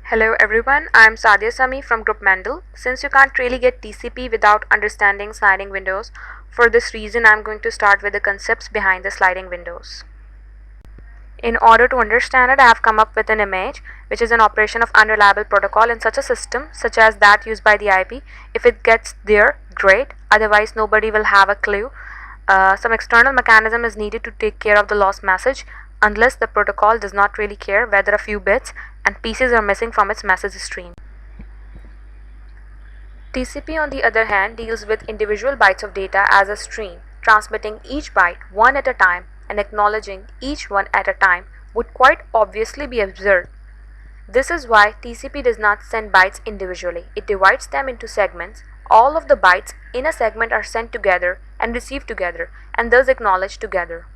Hello everyone, I am Sadia Sami from Group Mendel. Since you can't really get TCP without understanding sliding windows, for this reason I am going to start with the concepts behind the sliding windows. In order to understand it, I have come up with an image, which is an operation of unreliable protocol in such a system, such as that used by the IP. If it gets there, great, otherwise nobody will have a clue. Some external mechanism is needed to take care of the lost message, unless the protocol does not really care whether a few bits and pieces are missing from its message stream. TCP, on the other hand, deals with individual bytes of data as a stream. Transmitting each byte one at a time and acknowledging each one at a time would quite obviously be absurd. This is why TCP does not send bytes individually. It divides them into segments. All of the bytes in a segment are sent together and received together, and thus acknowledged together.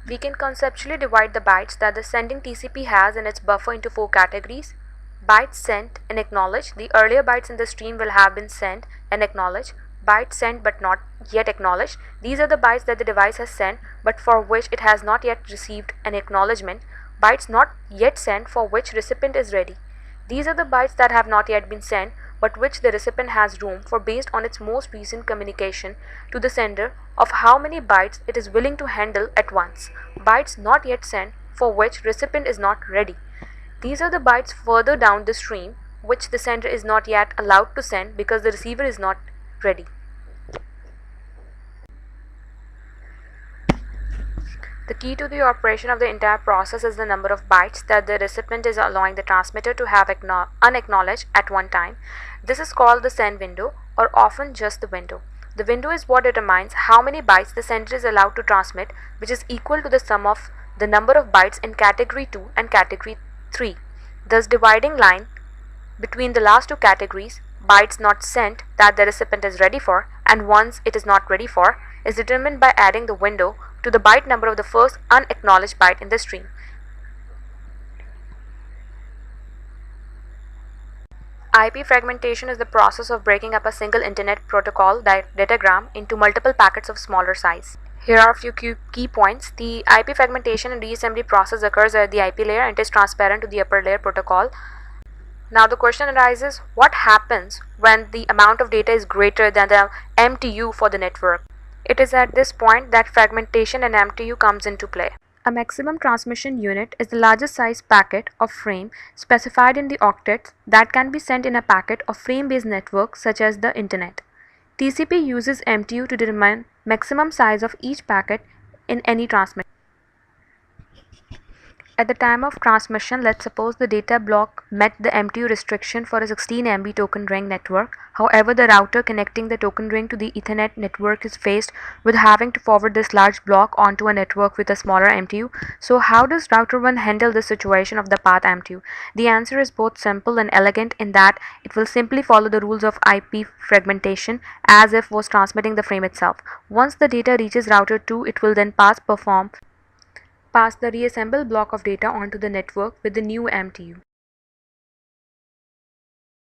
We can conceptually divide the bytes that the sending TCP has in its buffer into 4 categories. Bytes sent and acknowledged. The earlier bytes in the stream will have been sent and acknowledged. Bytes sent but not yet acknowledged. These are the bytes that the device has sent but for which it has not yet received an acknowledgement. Bytes not yet sent for which recipient is ready. These are the bytes that have not yet been sent but which the recipient has room for based on its most recent communication to the sender of how many bytes it is willing to handle at once. Bytes not yet sent for which recipient is not ready. These are the bytes further down the stream which the sender is not yet allowed to send because the receiver is not ready. The key to the operation of the entire process is the number of bytes that the recipient is allowing the transmitter to have unacknowledged at one time. This is called the send window, or often just the window. The window is what determines how many bytes the sender is allowed to transmit, which is equal to the sum of the number of bytes in category 2 and category 3. Thus, dividing line between the last two categories, bytes not sent that the recipient is ready for and ones it is not ready for, is determined by adding the window to the byte number of the first unacknowledged byte in the stream. IP fragmentation is the process of breaking up a single internet protocol datagram into multiple packets of smaller size. Here are a few key points. The IP fragmentation and reassembly process occurs at the IP layer and is transparent to the upper layer protocol. Now the question arises, what happens when the amount of data is greater than the MTU for the network? It is at this point that fragmentation and MTU comes into play. A maximum transmission unit is the largest size packet of frame specified in the octets that can be sent in a packet of frame-based network such as the internet. TCP uses MTU to determine maximum size of each packet in any transmission. At the time of transmission, let's suppose the data block met the MTU restriction for a 16 MB token ring network. However, the router connecting the token ring to the Ethernet network is faced with having to forward this large block onto a network with a smaller MTU. So how does router 1 handle this situation of the path MTU? The answer is both simple and elegant in that it will simply follow the rules of IP fragmentation as if was transmitting the frame itself. Once the data reaches router 2, it will then pass the reassembled block of data onto the network with the new MTU.